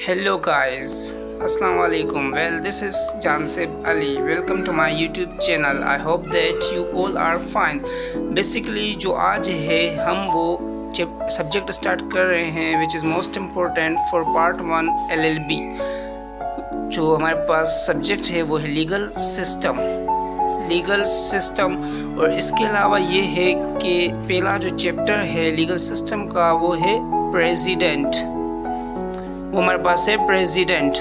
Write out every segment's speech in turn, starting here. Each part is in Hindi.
Hello guys, Assalamu alaikum. Well, this is Jansib Ali. Welcome to my YouTube channel. I hope that you all are fine. Basically जो आज है हम वो सब्जेक्ट स्टार्ट कर रहे हैं which is most important for part 1 LLB. जो हमारे पास सब्जेक्ट है वो है लीगल सिस्टम और इसके अलावा ये है कि पहला जो चैप्टर है लीगल सिस्टम का वो है प्रेसिडेंट। वो हमारे पास है प्रेसिडेंट।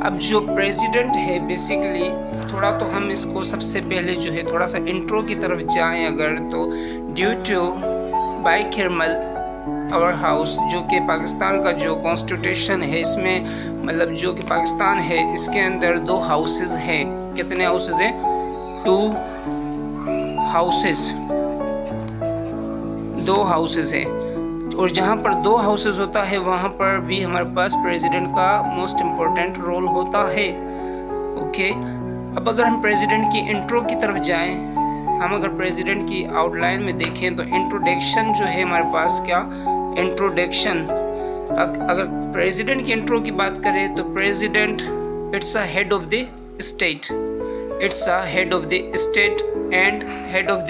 अब जो प्रेसिडेंट है बेसिकली थोड़ा तो हम इसको सबसे पहले जो है थोड़ा सा इंट्रो की तरफ जाएं अगर तो ड्यू टू बाइखरमल आवर हाउस जो कि पाकिस्तान का जो कॉन्स्टिट्यूशन है इसमें मतलब जो कि पाकिस्तान है इसके अंदर दो हाउसेस हैं। कितने हाउसेस हैं? 2 हाउसेस हैं और जहाँ पर 2 हाउसेस होता है वहाँ पर भी हमारे पास प्रेसिडेंट का मोस्ट इम्पोर्टेंट रोल होता है। ओके, अब अगर हम प्रेसिडेंट की इंट्रो की तरफ जाएं, हम अगर प्रेसिडेंट की आउटलाइन में देखें तो इंट्रोडक्शन जो है हमारे पास क्या इंट्रोडक्शन। अगर प्रेसिडेंट की इंट्रो की बात करें तो president it's a head of the state, it's a head of the state and head of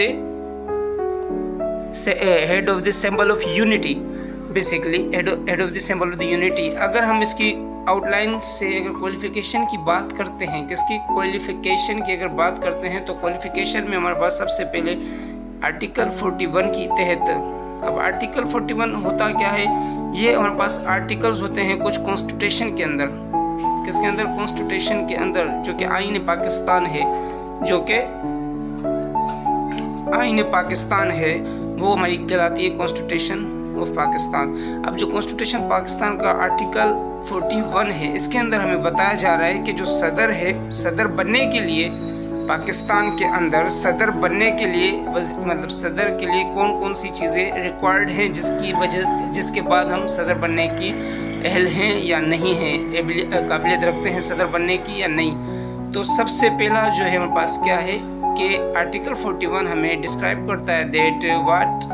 the symbol of unity. Basically head of the symbol of the unity. अगर हम इसकी आउटलाइन से अगर क्वालिफिकेशन की बात करते हैं, किसकी क्वालिफिकेशन की अगर बात करते हैं तो क्वालिफिकेशन में हमारे पास सबसे पहले आर्टिकल 41 की तहत। अब आर्टिकल 41 होता क्या है? ये हमारे पास आर्टिकल्स होते हैं कुछ कॉन्स्टिट्यूशन के अंदर। किसके अंदर? कॉन्स्टिट्यूशन के अंदर, जो कि आईन पाकिस्तान है, जो कि आईन पाकिस्तान है वो हमारी कहलाती है कॉन्स्टिट्यूशन ऑफ पाकिस्तान। अब जो कॉन्स्टिट्यूशन पाकिस्तान का आर्टिकल 41 है इसके अंदर हमें बताया जा रहा है कि जो सदर है, सदर बनने के लिए पाकिस्तान के अंदर सदर बनने के लिए मतलब सदर के लिए कौन कौन सी चीज़ें रिक्वायर्ड हैं जिसके बाद हम सदर बनने की अहल हैं या नहीं हैं, काबिलियत रखते हैं सदर बनने की या नहीं। तो सबसे पहला जो है हमारे पास क्या है कि आर्टिकल 41 हमें डिस्क्राइब करता है that what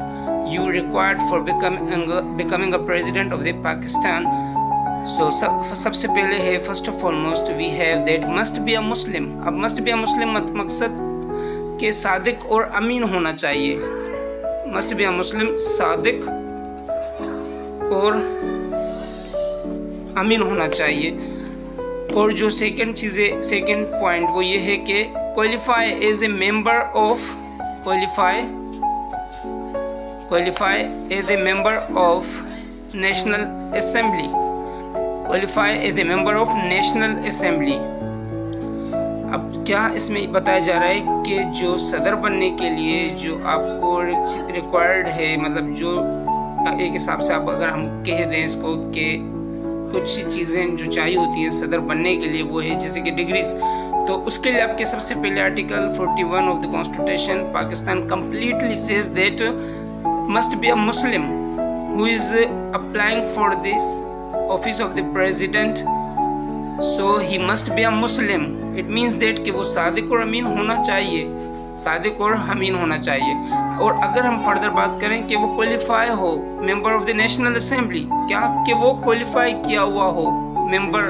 you required for becoming a president of the Pakistan. So सबसे पहले है first of almost we have that must be a Muslim. अब मस्ट बी अ मुस्लिम मकसद के सादिक और अमीन होना चाहिए। मस्ट बी अ मुस्लिम, सादिक और अमीन होना चाहिए। और जो सेकंड पॉइंट वो ये है कि qualify as a member of national assembly, qualify as a member of national assembly. अब क्या इसमें बताया जा रहा है कि जो सदर बनने के लिए जो आपको रिक्वायर्ड है, मतलब जो एक हिसाब से आप अगर हम कह दें इसको कि कुछ चीज़ें जो चाहिए होती है सदर बनने के लिए वो है जैसे कि डिग्रीज। तो उसके लिए आपके सबसे पहले article 41 of the constitution Pakistan completely says that must be a Muslim who is applying for this office of the president, so he must be a Muslim. It means that कि वो सादिक और अमीन होना चाहिए, सादिक और अमीन होना चाहिए। और अगर हम फर्दर बात करें कि वो क्वालिफाई हो member of the national assembly, क्या कि वो क्वालिफाई किया हुआ हो मेंबर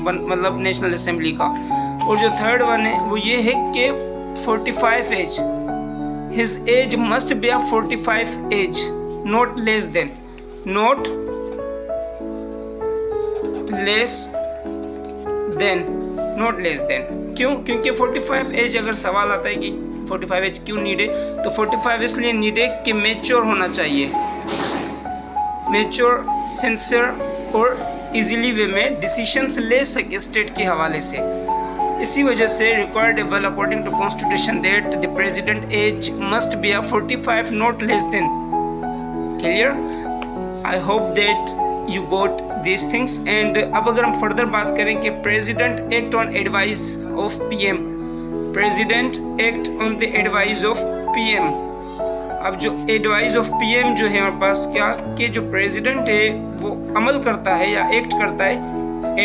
मतलब नेशनल असेंबली का। और जो थर्ड वन है वो ये है कि 45 age, his age must be a 45 age, not less than क्यों? क्योंकि 45 एज अगर सवाल आता है कि 45 एज क्यों नीड है, तो 45 इसलिए नीड है कि मैच्योर होना चाहिए, मैच्योर, सिंसियर और इजीली वे में डिसीजंस ले सके स्टेट के हवाले से। इसी वजह से requiredable according to constitution that the president age must be a 45 not less than. Clear? I hope that you got these things। And अब अगर हम फर्दर बात करें कि president act on advice of PM, president act on the advice of PM. अब जो एडवाइस ऑफ पीएम जो है हमारे पास क्या कि जो प्रेसिडेंट है वो अमल करता है या एक्ट करता है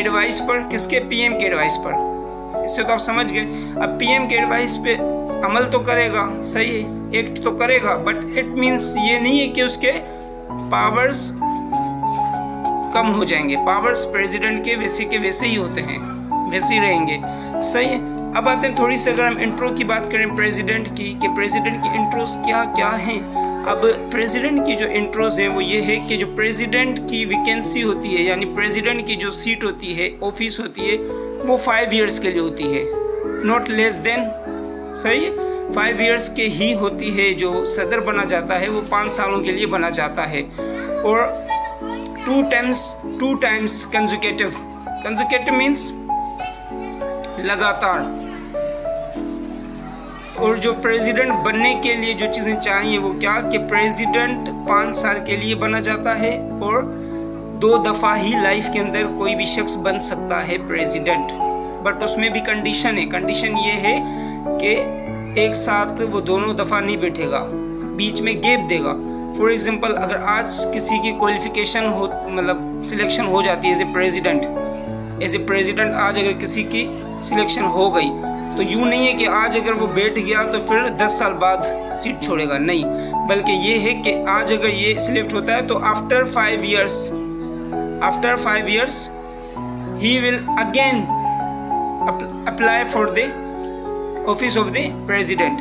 एडवाइस पर, किसके? पीएम के एडवाइस पर। इससे तो आप समझ गए। अब पीएम के एडवाइस पे अमल तो करेगा, सही है, एक्ट तो करेगा, बट इट मीन्स ये नहीं है कि उसके पावर्स कम हो जाएंगे। पावर्स प्रेसिडेंट के वैसे ही होते हैं, वैसे ही रहेंगे। सही है। अब आते हैं थोड़ी सी, अगर हम इंट्रो की बात करें प्रेसिडेंट की, कि प्रेसिडेंट की इंट्रोज क्या क्या हैं। अब प्रेसिडेंट की जो इंट्रोज हैं वो ये है कि जो प्रेसिडेंट की वैकेंसी होती है, यानी प्रेसिडेंट की जो सीट होती है, ऑफिस होती है, वो 5 ईयर्स के लिए होती है, नॉट लेस देन। सही है, 5 ईयर्स के ही होती है। जो सदर बना जाता है वो 5 सालों के लिए बना जाता है। और 2 टाइम्स कंसेक्यूटिव मीन्स लगातार। और जो प्रेसिडेंट बनने के लिए जो चीज़ें चाहिए वो क्या, कि प्रेसिडेंट 5 साल के लिए बना जाता है और 2 दफ़ा ही लाइफ के अंदर कोई भी शख्स बन सकता है प्रेसिडेंट। बट उसमें भी कंडीशन है। कंडीशन ये है कि एक साथ वो दोनों दफ़ा नहीं बैठेगा, बीच में गैप देगा। फॉर एग्जांपल, अगर आज किसी की क्वालिफिकेशन हो, मतलब सिलेक्शन हो जाती है एज ए प्रेसिडेंट आज अगर किसी की सिलेक्शन हो गई, तो यूँ नहीं है कि आज अगर वो बैठ गया तो फिर 10 साल बाद सीट छोड़ेगा, नहीं। बल्कि ये है कि आज अगर ये सिलेक्ट होता है तो after 5 years he will again apply for the office of the president,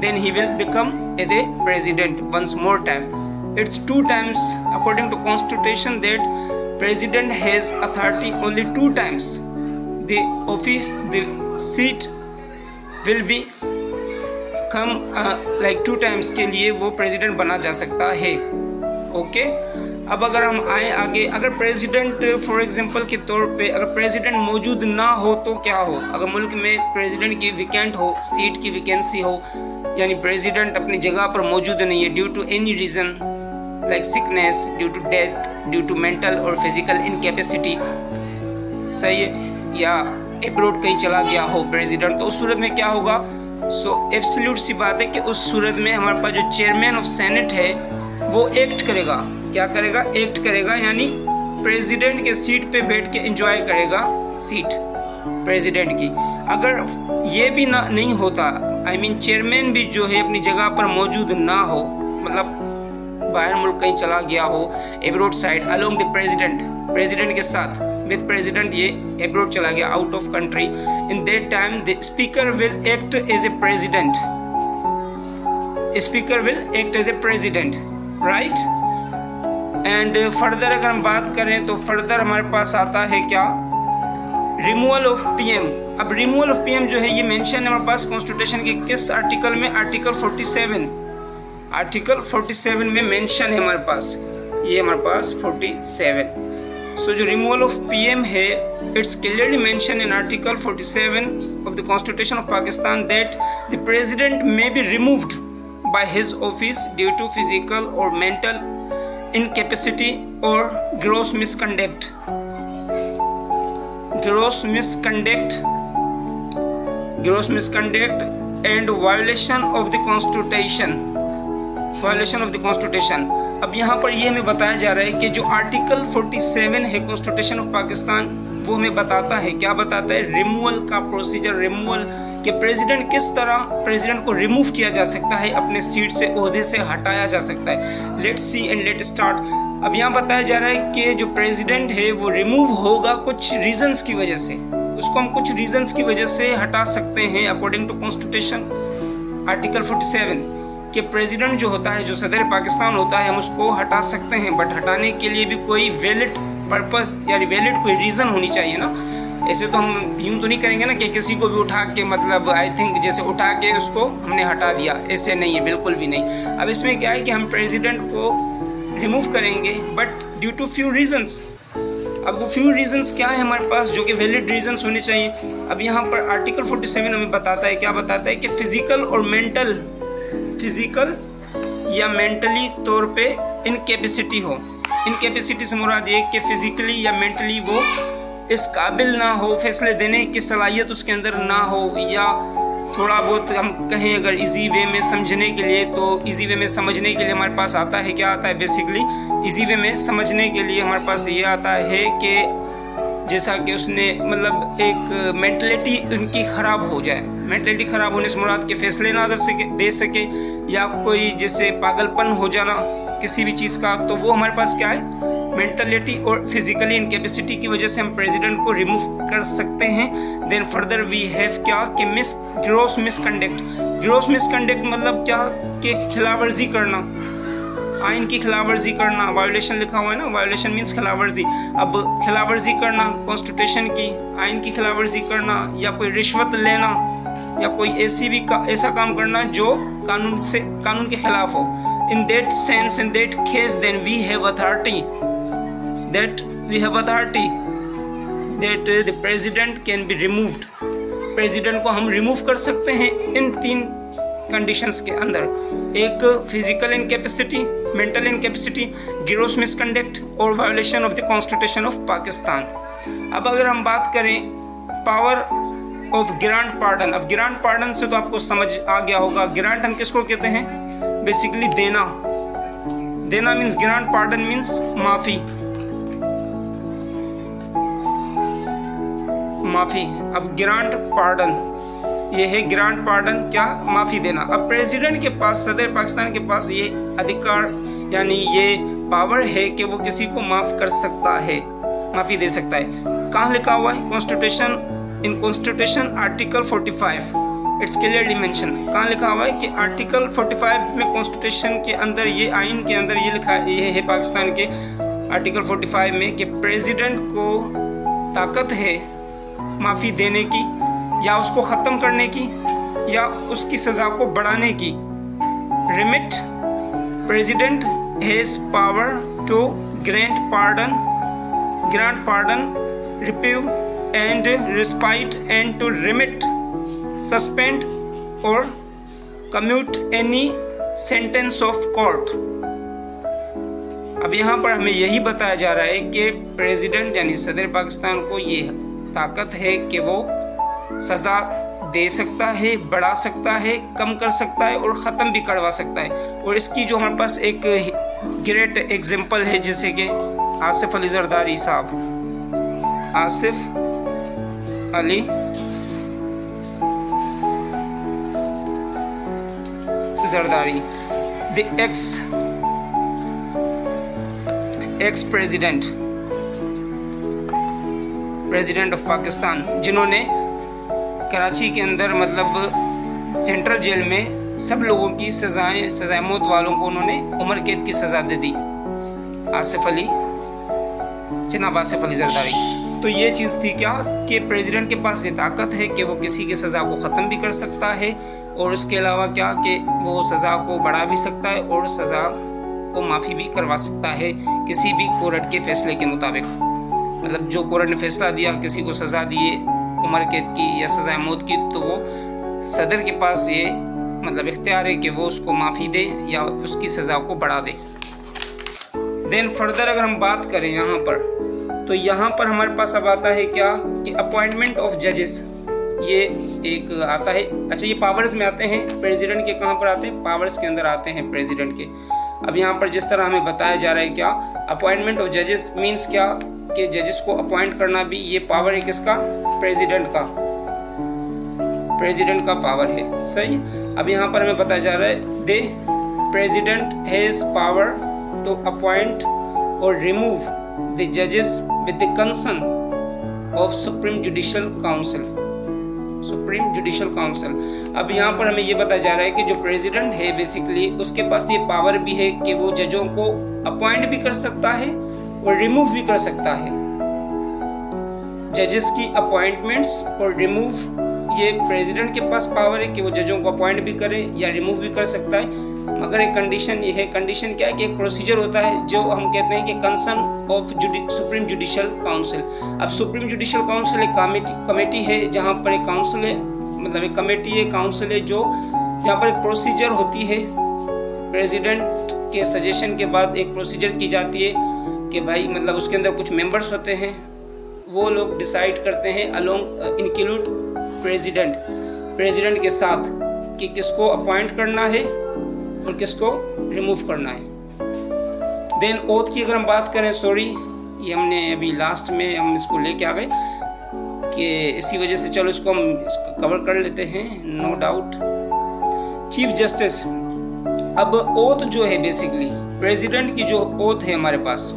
then he will become the president once more time. It's 2 times according to constitution that president has authority only 2 times. The office, the seat will be come like 2 times के लिए वो प्रेसिडेंट बना जा सकता है। ओके। अब अगर हम आए आगे, अगर प्रेसिडेंट फॉर एग्जांपल के तौर पे अगर प्रेसिडेंट मौजूद ना हो तो क्या हो। अगर मुल्क में प्रेसिडेंट की वैकेंट हो, सीट की वैकेंसी हो, यानी प्रेसिडेंट अपनी जगह पर मौजूद नहीं है, due to any reason like sickness, due to death, due to mental और फिजिकल इनकैपेसिटी, सही है, या अब्रॉड कहीं चला गया हो प्रेसिडेंट, तो उस सूरत में क्या होगा। सो एब्सोल्यूट सी बात है कि उस सूरत में हमारे पास जो चेयरमैन ऑफ सेनेट है वो एक्ट करेगा। क्या करेगा? एक्ट करेगा, यानी प्रेसिडेंट के सीट पे बैठ के एंजॉय करेगा सीट प्रेसिडेंट की। अगर ये भी ना नहीं होता, आई मीन चेयरमैन भी जो है अपनी जगह पर मौजूद ना हो, मतलब बाहर मुल्क कहीं चला गया हो, abroad side, along the president के साथ, विद प्रेसिडेंट ये एब्रॉड चला गया, out of country, in that time the speaker will act as a president, right. And further अगर हम बात करें तो फर्दर हमारे पास आता है क्या, रिमूवल ऑफ पीएम। अब रिमूवल ऑफ पीएम जो है ये मेंशन है हमारे पास कॉन्स्टिट्यूशन के किस आर्टिकल में, आर्टिकल 47 में मेंशन है हमारे पास, ये हमारे पास 47। सो जो रिमूवल ऑफ पीएम है, it's clearly mention in article 47 of the constitution of Pakistan that the president may be removed by his office due to physical और mental incapacity or gross misconduct and violation of the constitution। अब यहाँ पर ये हमें बताया जा रहा है कि जो आर्टिकल 47 है कॉन्स्टिट्यूशन ऑफ पाकिस्तान, वो हमें बताता है, क्या बताता है, रिमूवल का प्रोसीजर, रिमूवल कि प्रेसिडेंट किस तरह प्रेसिडेंट को रिमूव किया जा सकता है, अपने सीट से, ओहदे से हटाया जा सकता है। Let's see and let start. अब यहाँ बताया जा रहा है कि जो प्रेसिडेंट है वो रिमूव होगा कुछ रीजंस की वजह से, उसको हम कुछ रीजंस की वजह से हटा सकते हैं अकॉर्डिंग टू कॉन्स्टिट्यूशन आर्टिकल 47 कि प्रेसिडेंट जो होता है, जो सदर पाकिस्तान होता है, हम उसको हटा सकते हैं, बट हटाने के लिए भी कोई वैलिड पर्पस यानी वैलिड कोई रीज़न होनी चाहिए ना। ऐसे तो हम यूँ तो नहीं करेंगे ना कि किसी को भी उठा के, मतलब आई थिंक जैसे उठा के उसको हमने हटा दिया, ऐसे नहीं है, बिल्कुल भी नहीं। अब इसमें क्या है कि हम प्रेसिडेंट को रिमूव करेंगे but due to few reasons. अब वो फ्यू रीजंस क्या है हमारे पास, जो कि वैलिड रीजंस होने चाहिए। अब यहाँ पर आर्टिकल 47 हमें बताता है, क्या बताता है कि फिजिकल या मेंटली तौर पे इनकैपेसिटी हो। इनकैपेसिटी से मुराद ये कि फिजिकली या मेंटली वो इस काबिल ना हो, फैसले देने की सलाहियत उसके अंदर ना हो, या थोड़ा बहुत हम कहें अगर इजी वे में समझने के लिए, तो इजी वे में समझने के लिए हमारे पास आता है, क्या आता है, बेसिकली इजी वे में समझने के लिए हमारे पास ये आता है कि जैसा कि उसने मतलब एक मेंटलिटी उनकी ख़राब हो जाए। मेंटलिटी ख़राब होने से मुराद के फैसले ना दे सके या कोई जैसे पागलपन हो जाना किसी भी चीज़ का, तो वो हमारे पास क्या है, मेंटलिटी और फिजिकली इनकेपेसिटी की वजह से हम प्रेसिडेंट को रिमूव कर सकते हैं। देन फर्दर वी हैव क्या कि ग्रॉस मिसकंडक्ट। ग्रॉस मिसकंडक्ट मतलब क्या कि खिलाफवर्जी करना, आइन की खिलाफवर्जी करना। वायोलेशन लिखा हुआ है ना, वायोलेशन मीन्स खिलाफवर्जी। अब खिलाफवर्जी करना कॉन्स्टिट्यूशन की, आइन की खिलाफवर्जी करना, या कोई रिश्वत लेना, या कोई ऐसा काम करना जो कानून के खिलाफ हो। In that sense, in that case, then we have authority that the president can be removed. President को हम रिमूव कर सकते हैं इन 3 कंडीशंस के अंदर। एक physical incapacity, mental incapacity, gross misconduct और violation of the constitution of Pakistan. अब अगर हम बात करें पावर ऑफ ग्रांट पार्डन, अब ग्रांट पार्डन से तो आपको समझ आ गया होगा, ग्रांट हम किसको कहते हैं? बेसिकली देना मीन्स ग्रांट पार्डन मीन्स माफी। अब ग्रांट पार्डन, ये है ग्रांट पार्डन, क्या? माफी देना। अब प्रेसिडेंट के पास, सदर पाकिस्तान के पास ये अधिकार यानी ये पावर है कि वो किसी को माफ कर सकता है, माफी दे सकता है। कहाँ लिखा हुआ है? Constitution, in constitution article 45 it's clearly mention. कहाँ लिखा हुआ है कि आर्टिकल 45 में कॉन्स्टिट्यूशन के अंदर, ये आइन के अंदर ये लिखा है, ये है पाकिस्तान के आर्टिकल 45 में कि प्रेसिडेंट को ताकत है माफ़ी देने की, या उसको ख़त्म करने की, या उसकी सज़ा को बढ़ाने की। Remit president has power to grant pardon, reprieve and respite and to remit, suspend और commute any sentence of court. अब यहाँ पर हमें यही बताया जा रहा है कि प्रेसिडेंट यानी सदर पाकिस्तान को ये ताकत है कि वो सज़ा दे सकता है, बढ़ा सकता है, कम कर सकता है और ख़त्म भी करवा सकता है। और इसकी जो हमारे पास एक ग्रेट एग्जांपल है, जैसे कि आसिफ अली जरदारी साहब, Asif Ali Zardari, the ex president of Pakistan, जिन्होंने कराची के अंदर मतलब सेंट्रल जेल में सब लोगों की सजाए मौत वालों को उन्होंने उम्र कैद की सज़ा दे दी। जनाब आसिफ अली जरदारी। तो ये चीज़ थी क्या कि प्रेसिडेंट के पास ये ताकत है कि वो किसी की सज़ा को ख़त्म भी कर सकता है, और उसके अलावा क्या कि वो सज़ा को बढ़ा भी सकता है और सज़ा को माफ़ी भी करवा सकता है किसी भी कोर्ट के फैसले के मुताबिक। मतलब जो कोर्ट ने फैसला दिया, किसी को सज़ा दिए उम्र कैद की या सज़ाए मौत की, तो वो सदर के पास ये मतलब इख्तियार है कि वो उसको माफ़ी दे या उसकी सज़ा को बढ़ा दे। देन फर्दर अगर हम बात करें यहाँ पर, तो यहाँ पर हमारे पास अब आता है क्या कि अपॉइंटमेंट ऑफ जजेस, ये एक आता है। अच्छा, ये पावर्स में आते हैं, प्रेसिडेंट के कहाँ पर आते हैं? पावर्स के अंदर आते हैं प्रेसिडेंट के। अब यहाँ पर जिस तरह हमें बताया जा रहा है क्या अपॉइंटमेंट ऑफ जजेस मीन्स क्या कि जजेस को अपॉइंट करना भी ये पावर है किसका? प्रेसिडेंट का पावर है। सही। अब यहाँ पर हमें बताया जा रहा है the president has power to appoint और रिमूव द जजेस with the concern of supreme judicial council. अब यहाँ पर हमें ये बताया जा रहा है कि जो प्रेसिडेंट है बेसिकली उसके पास ये पावर भी है कि वो जजों को अपॉइंट भी कर सकता है और रिमूव भी कर सकता है। जजेस की अपॉइंटमेंट्स और रिमूव, ये प्रेसिडेंट के पास पावर है कि वो जजों को अपॉइंट भी करे या रिमूव भी कर सकता है, मगर एक कंडीशन ये है। कंडीशन क्या है कि एक प्रोसीजर होता है जो हम कहते हैं कि concern of supreme judicial council. अब सुप्रीम जुडिशियल काउंसिल एक कमेटी है, जहाँ पर एक काउंसिल है, मतलब एक कमेटी है, काउंसिल है, जो जहाँ पर एक प्रोसीजर होती है। प्रेसिडेंट के सजेशन के बाद एक प्रोसीजर की जाती है कि भाई मतलब उसके अंदर कुछ मेंबर्स होते हैं, वो लोग डिसाइड करते हैं अलोंग इंक्लूड प्रेसिडेंट के साथ कि किसको अपॉइंट करना है और किसको रिमूव करना है। देन ओथ की अगर हम बात करें, ये हमने अभी लास्ट में हम इसको लेके आ गए कि इसी वजह से चलो इसको हम कवर कर लेते हैं, नो डाउट। चीफ जस्टिस, अब ओथ जो है बेसिकली प्रेसिडेंट की जो ओथ है हमारे पास,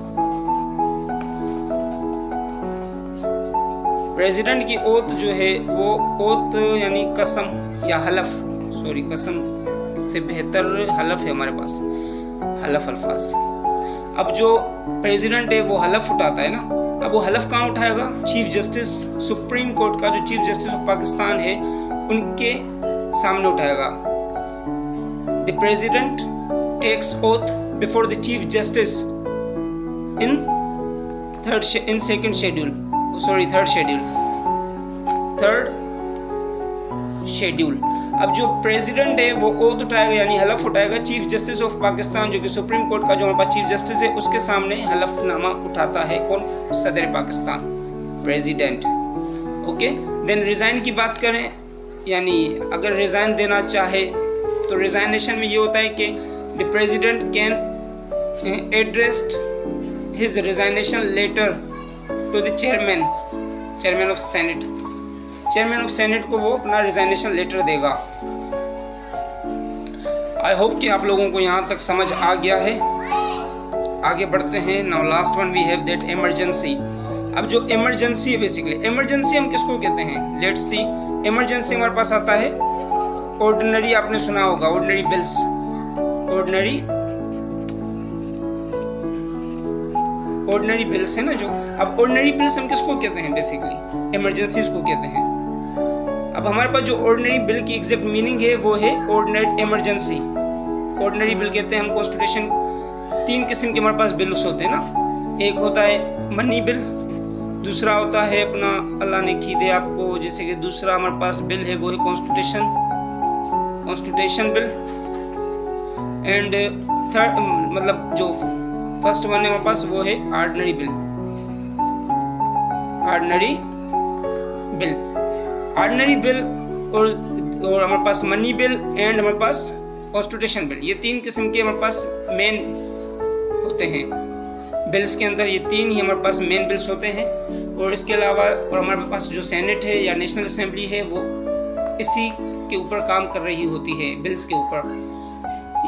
प्रेसिडेंट की ओथ जो है वो ओथ यानी कसम या हलफ, सॉरी कसम से बेहतर हलफ है हमारे पास, हलफ अल्फाज। अब जो प्रेसिडेंट है वो हलफ उठाता है ना, अब वो हलफ कहाँ उठाएगा? चीफ जस्टिस सुप्रीम कोर्ट का जो चीफ जस्टिस ऑफ पाकिस्तान है उनके सामने उठाएगा। The president takes oath before the chief justice in third schedule. अब जो प्रेसिडेंट है वो ओथ उठाएगा यानी हलफ उठाएगा चीफ जस्टिस ऑफ पाकिस्तान, जो कि सुप्रीम कोर्ट का जो हमारे पास चीफ जस्टिस है उसके सामने हलफनामा उठाता है कौन? सदर Pakistan, president. Okay, then resign की बात करें, यानी अगर रिजाइन देना चाहे तो रिजाइनेशन में ये होता है कि the president can addressed his resignation letter to the chairman of senate. Chairman of senate को वो अपना रिजाइनेशन लेटर देगा। आई होप कि आप लोगों को यहाँ तक समझ आ गया है। आगे बढ़ते हैं। Now last one we have that emergency. अब जो इमरजेंसी है, बेसिकली इमरजेंसी हम किसको कहते हैं? लेट्स सी, इमरजेंसी हमारे पास आता है ऑर्डिनरी, आपने सुना होगा ऑर्डिनरी बिल्स, ऑर्डिनरी बिल्स है ना जो। अब ऑर्डिनरी बिल्स हम किसको कहते हैं? बेसिकली इमरजेंसी उसको कहते हैं। अब हमारे पास जो ऑर्डिनरी बिल की एग्जैक्ट मीनिंग है वो है ऑर्डिनरी इमरजेंसी। ऑर्डिनरी बिल कहते हैं हम कॉन्स्टिट्यूशन, 3 किस्म के हमारे पास बिल्स होते हैं ना। एक होता है मनी बिल, दूसरा होता है अपना अल्लाह ने खी दे आपको, जैसे कि दूसरा हमारे पास बिल है वो है कॉन्स्टिट्यूशन बिल, एंड थर्ड मतलब जो फर्स्ट वन है हमारे पास वो है ऑर्डिनरी बिल। ऑर्डिनरी बिल और हमारे पास मनी बिल एंड हमारे पास कॉन्स्टिट्यूशन बिल, ये 3 किस्म के हमारे पास मेन होते हैं बिल्स के अंदर। ये 3 ही हमारे पास मेन बिल्स होते हैं। और इसके अलावा और हमारे पास जो सेनेट है या नेशनल असेंबली है वो इसी के ऊपर काम कर रही होती है, बिल्स के ऊपर।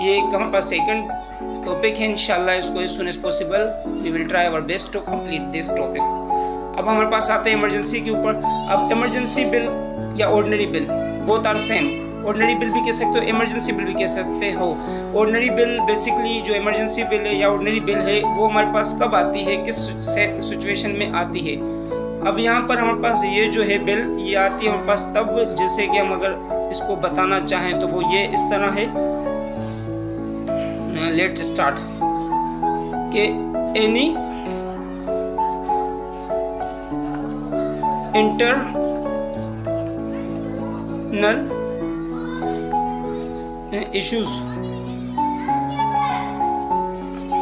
ये हमारे पास सेकंड टॉपिक है, इंशाल्लाह इसको as soon as possible we will try our best to complete this topic. अब हमारे पास आते हैं इमरजेंसी के ऊपर। अब इमरजेंसी बिल या ordinary bill both are same. Ordinary bill भी कह सकते हो, इमरजेंसी बिल भी कह सकते हो। ऑर्डिनरी बिल बेसिकली जो इमरजेंसी बिल है या ऑर्डिनरी बिल है वो हमारे पास कब आती है, किस सिचुएशन में आती है। अब यहाँ पर हमारे पास ये जो है बिल ये आती है हमारे पास तब, जैसे कि हम अगर इसको बताना चाहें तो वो ये इस तरह है। लेट्स स्टार्ट कि एनी इंटरनल इश्यूज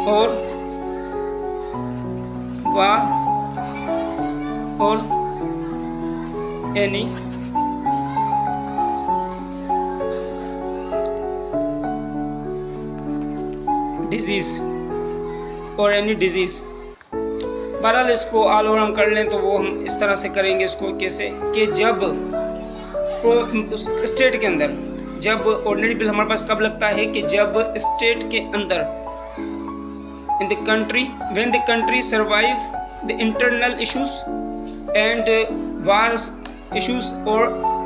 और वार और एनी डिजीज और एनी डिजीज। बहरहाल इसको ऑल ओवर हम कर लें तो वो हम इस तरह से करेंगे इसको, कैसे कि जब स्टेट के अंदर, जब ऑर्डिनरी बिल हमारे पास कब लगता है कि जब स्टेट के अंदर in the country when the country survive the internal issues and wars issues और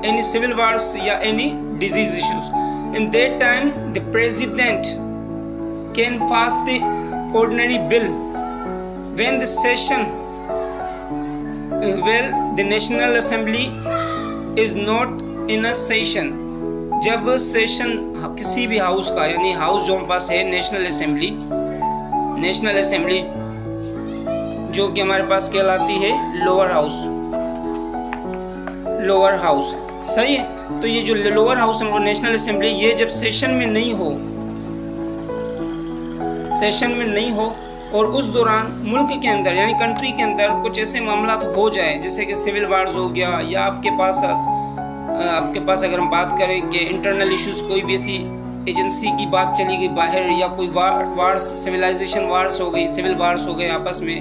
एनी सिविल वार्स या any disease issues. In that time the president can pass the ordinary bill when the session the National Assembly is not in a session। जब सेशन किसी भी हाउस का, यानी हाउस जो हमारे पास है नेशनल असेंबली जो कि हमारे पास कहलाती है लोअर हाउस, सही है। तो ये जो लोअर हाउस है नेशनल असेंबली, ये जब सेशन में नहीं हो और उस दौरान मुल्क के अंदर यानी कंट्री के अंदर कुछ ऐसे मामला हो जाए जैसे कि सिविल वार्स हो गया, या आपके पास अगर हम बात करें कि इंटरनल इश्यूज, कोई भी ऐसी एजेंसी की बात चली गई बाहर, या कोई वार्स सिविलाइजेशन वार्स हो गई, सिविल वार्स हो गए आपस में,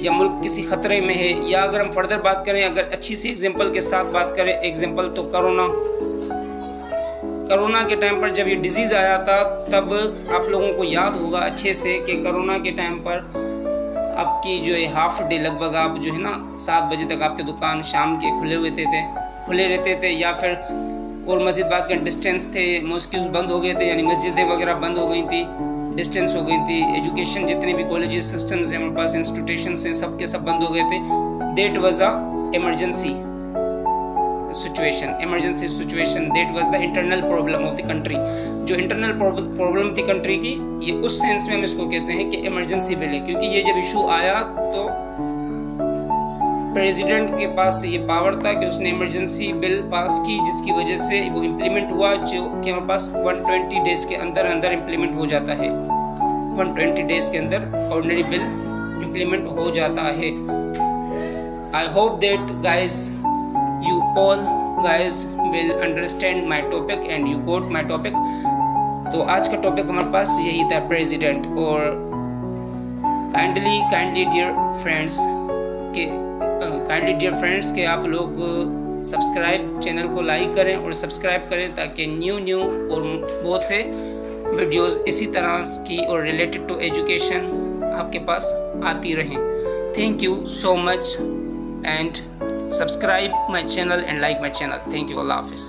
या मुल्क किसी खतरे में है, या अगर हम फर्दर बात करें, अगर अच्छी सी एग्जांपल के साथ बात करें, एग्जांपल तो कोरोना के टाइम पर जब ये डिजीज़ आया था, तब आप लोगों को याद होगा अच्छे से कि कोरोना के टाइम पर आपकी जो है हाफ डे लगभग आप जो है ना 7 बजे तक आपके दुकान शाम के खुले रहते थे, या फिर और मज़ीद बात करें डिस्टेंस थे, मॉस्क्यूज़ बंद हो गए थे, यानी मस्जिदें वगैरह बंद हो गई थी, डिस्टेंस हो गई थी, एजुकेशन जितने भी कॉलेजेस सिस्टम्स हैं हमारे पास, इंस्टीट्यूशंस हैं, सब के सब बंद हो गए थे। That was a emergency situation, that was the internal problem of the country. जो इंटरनल प्रॉब्लम थी कंट्री की, ये उस सेंस में हम इसको कहते हैं कि इमरजेंसी बिल है, क्योंकि ये जब इशू आया तो प्रेसिडेंट के पास ये पावर था कि उसने इमरजेंसी बिल पास की, जिसकी वजह से वो इम्प्लीमेंट हुआ, जो कि हमारे पास 120 डेज के अंदर इम्प्लीमेंट हो जाता है। 120 डेज के अंदर ऑर्डिनरी बिल इम्प्लीमेंट हो जाता है। आई hope that guys you all guys will understand my topic and you got my topic। तो आज का टॉपिक हमारे पास यही था, प्रेसिडेंट। और काइंडली डियर फ्रेंड्स के आप लोग सब्सक्राइब, चैनल को लाइक करें और सब्सक्राइब करें, ताकि न्यू और बहुत से वीडियोस इसी तरह की और रिलेटेड टू एजुकेशन आपके पास आती रहें। Thank you so much and subscribe my channel and like my channel. Thank you. Allah Hafiz.